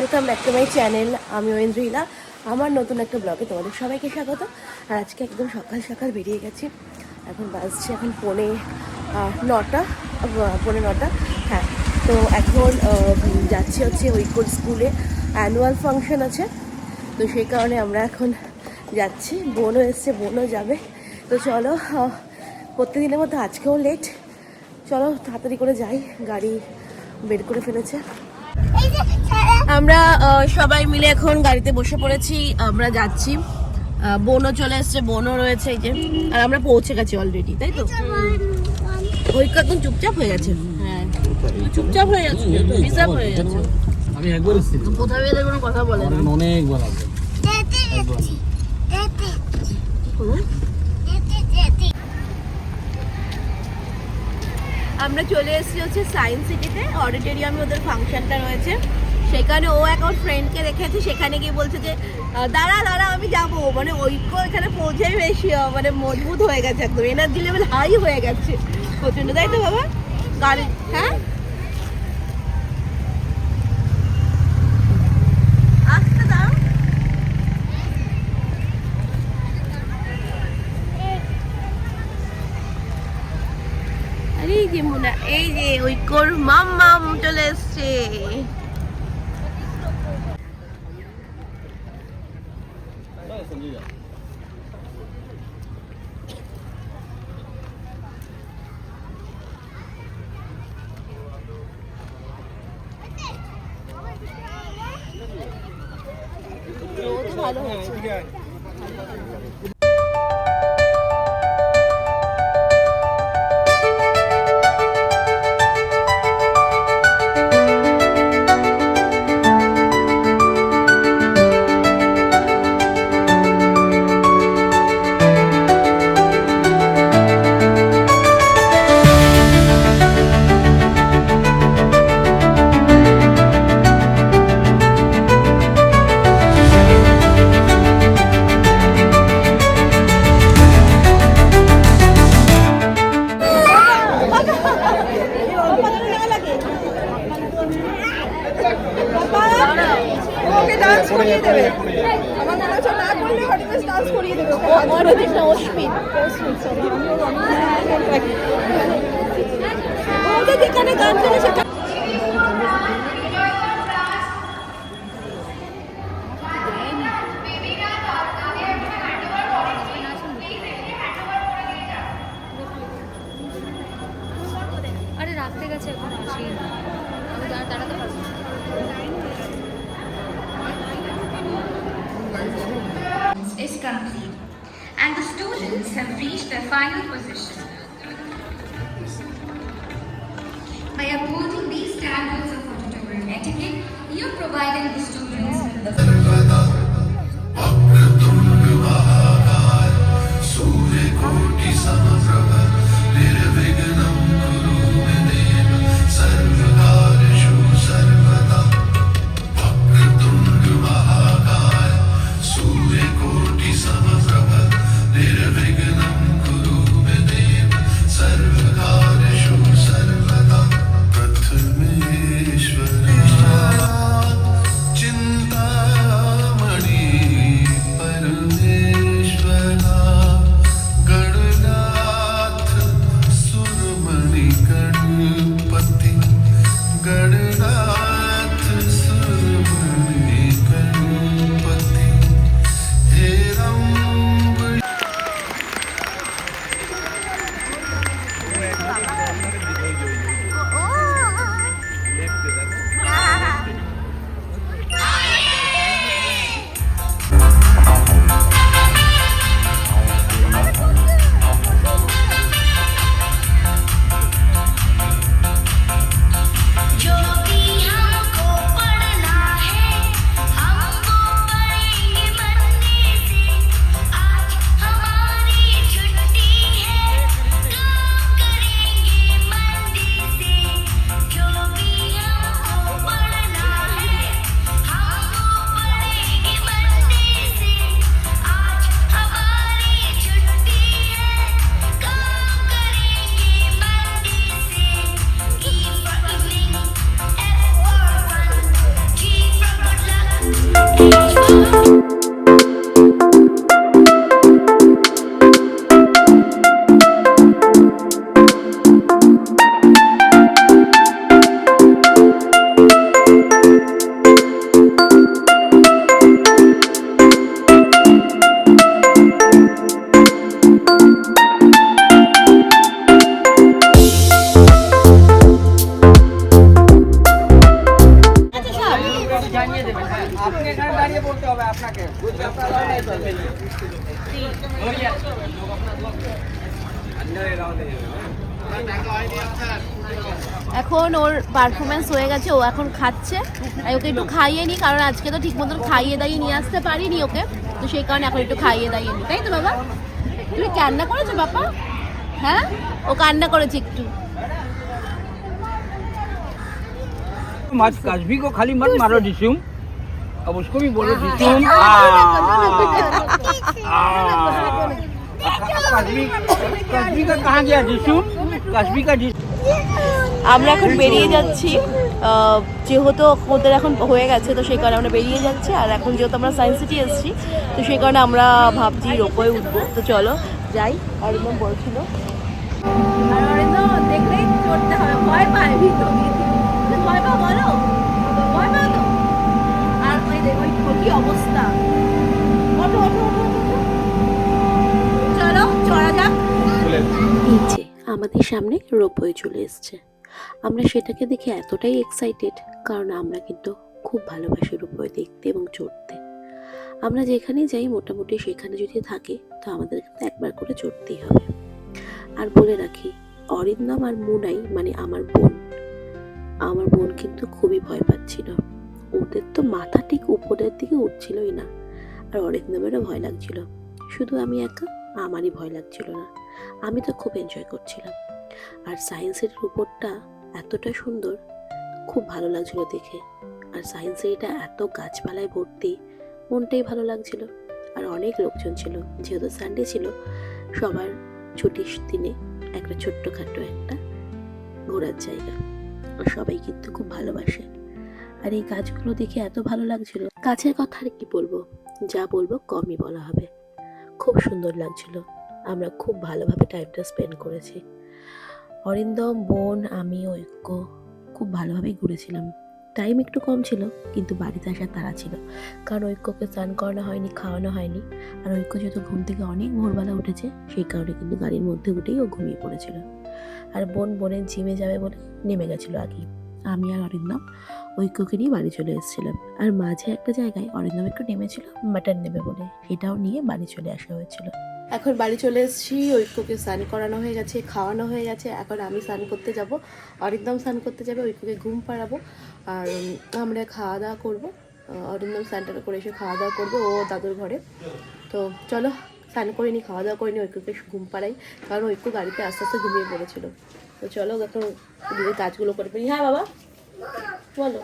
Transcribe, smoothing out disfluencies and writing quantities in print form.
Welcome back to my channel. আমি ঐন্দ্রিলা। আমার নতুন একটা ব্লগে তোমাদের সবাইকে স্বাগত। আর আজকে একদম সকাল সকাল বেরিয়ে গেছি। এখন বাজছে এখন পৌনে নটা। হ্যাঁ, তো এখন যাচ্ছি হচ্ছে ঐক্যর স্কুলে অ্যানুয়াল ফাংশন আছে, তো সেই কারণে আমরা এখন যাচ্ছি। বোনও এসছে, বোনও যাবে। তো চলো, প্রত্যেকদিনের মতো আজকেও লেট। চলো তাড়াতাড়ি করে যাই, গাড়ি বের করে ফেলেছে। আমরা সবাই মিলে এখন গাড়িতে বসে পড়েছি, আমরা যাচ্ছি। বোনও চলে এসছে, বোনও রয়েছে এই যে। আর আমরা পৌঁছে গেছি অলরেডি, তাই তো? ঐক্য একদম চুপচাপ হয়ে গেছে। হ্যাঁ, চুপচাপ হয়ে যাচ্ছে, রিজার্ভ হয়ে যাচ্ছে। আমি একবার এসেছি, কোথাও এদের কোনো কথা বলে না। অনেকবার আছে। আমরা চলে এসেছি হচ্ছে সায়েন্স সিটিতে, অডিটোরিয়ামে ওদের ফাংশনটা রয়েছে। সেখানে ও এক ওর ফ্রেন্ডকে রেখেছে, সেখানে গিয়ে বলছে যে দাঁড়া আমি যাবো। মানে ঐক্য এখানে পৌঁছেই বেশি মানে মজবুত হয়ে গেছে, একদম এনার্জি লেভেল হাই হয়ে গেছে প্রচন্ড, তাই তো বাবা? গাড়ি হ্যাঁ আসতে দাও। আরে এই যে মুনা, এই যে ঐক্যর মাম্মাম চলে এসছে। ভালো হচ্ছে। আরে রাখতে গেছে, এখন আসি আমি দাঁড়াতে পারবো। Is complete and the students have reached their final position. By upholding these standards of auditorium etiquette, you are providing the students with the আপনি এখানে দাঁড়িয়ে বলতে হবে আপনাকে। এখন ওর পারফরমেন্স হয়ে গেছে, ও এখন খাচ্ছে। আর ওকে একটু খাইয়ে নি, কারণ আজকে তো ঠিক মতন খাইয়ে দাইয়ে নিয়ে আসতে পারিনি ওকে, তো সেই কারণে এখন একটু খাইয়ে দাইয়ে নি। তাই তো বাবা? তুমি কান্না করেছো বাবা? হ্যাঁ, ও কান্না করেছে একটু। मत कस्बी को खाली मत मारो डिशुम, अब उसको भी बोलो डिशुम। कस्बी कस्बी का कहाँ गया डिशुम? कस्बी का डिश। আমরা এখন বেরিয়ে যাচ্ছি, যেহেতু ওদের এখন হয়ে গেছে তো সেই কারণে আমরা বেরিয়ে যাচ্ছি। আর এখন যেহেতু আমরা সায়েন্স সিটি এসেছি তো সেই কারণে আমরা ভাবছি রোপওয়ে উঠবো। তো চলো যাই। অরিন্দম বলছিল, আর অরিন্দম দেখলেই চড়তে হবে, ভয় পায় ভিতর। ভয় পাও? বলো ভয় পাও তো। আর ওই দেখো কি অবস্থা। ওঠো ওঠো ওঠো, চলো চড়া যাক। নিচে আমাদের সামনে রোপওয়ে চলে এসছে। আমরা সেটাকে দেখে এতটাই এক্সাইটেড, কারণ আমরা কিন্তু খুব ভালোবাসি রোপওয়ে দেখতে এবং চড়তে। আমরা যেখানে যাই মোটামুটি সেখানে যদি থাকে তো আমাদের কিন্তু একবার করে চড়তেই হবে। আর বলে রাখি, অরিন্দম আর মুনাই মানে আমার বোন কিন্তু খুবই ভয় পাচ্ছিল। ওদের তো মাথা ঠিক উপরের দিকে উঠছিলই না। আর অরিন্দমেরও ভয় লাগছিল, শুধু আমি একা আমারই ভয় লাগছিল না। আমি তো খুব এনজয় করছিলাম। আর সায়েন্সের উপরটা এতটা সুন্দর, খুব ভালো লাগছিল দেখে। আর সায়েন্সে এটা এত গাছপালায় ভর্তি, মনটাই ভালো লাগছিল। আর অনেক লোকজন ছিল, যেহেতু সানডে ছিল, সবার ছুটির দিনে একটা ছোট্টখাটো একটা ঘোরার জায়গা। আর সবাই কিন্তু খুব ভালোবাসে। আর এই গাছগুলো দেখে এত ভালো লাগছিল, গাছের কথা আর কি বলবো, যা বলবো কমই বলা হবে। খুব সুন্দর লাগছিল। আমরা খুব ভালোভাবে টাইমটা স্পেন্ড করেছি। অরিন্দম, বোন, আমি, ঐক্য খুব ভালোভাবেই ঘুরেছিলাম। টাইম একটু কম ছিল, কিন্তু বাড়িতে আসার তাড়া ছিল, কারণ ঐক্যকে স্নান করানো হয়নি, খাওয়ানো হয়নি। আর ঐক্য যেহেতু ঘুম থেকে অনেক ভোরবেলা উঠেছে সেই কারণে কিন্তু গাড়ির মধ্যে উঠেই ও ঘুমিয়ে পড়েছিল। আর বোনের জিমে যাবে বলে নেমে গেছিলো আগেই। আমি আর অরিন্দম ঐক্যকে নিয়ে বাড়ি চলে এসেছিলাম। আর মাঝে একটা জায়গায় অরিন্দম একটু নেমেছিল মাটন নেবে বলে, সেটাও নিয়ে বাড়ি চলে আসা হয়েছিল। এখন বাড়ি চলে এসেছি, ঐক্যকে স্নান করানো হয়ে গেছে, খাওয়ানো হয়ে গেছে। এখন আমি স্নান করতে যাব, অরিন্দম স্নান করতে যাবে, ঐক্যকে ঘুম পাড়াবো। আর আমরা খাওয়া দাওয়া করবো। অরিন্দম স্নানটা করে এসে খাওয়া দাওয়া করবে ও দাদুর ঘরে। তো চলো স্নান করিনি, খাওয়া দাওয়া করিনি, ঐক্যকে ঘুম পাড়াই, কারণ ঐক্য গাড়িতে আস্তে আস্তে ঘুমিয়ে পড়েছিল। তো চলো এখন নিজের কাজগুলো করে ফেলি। হ্যাঁ বাবা বলো।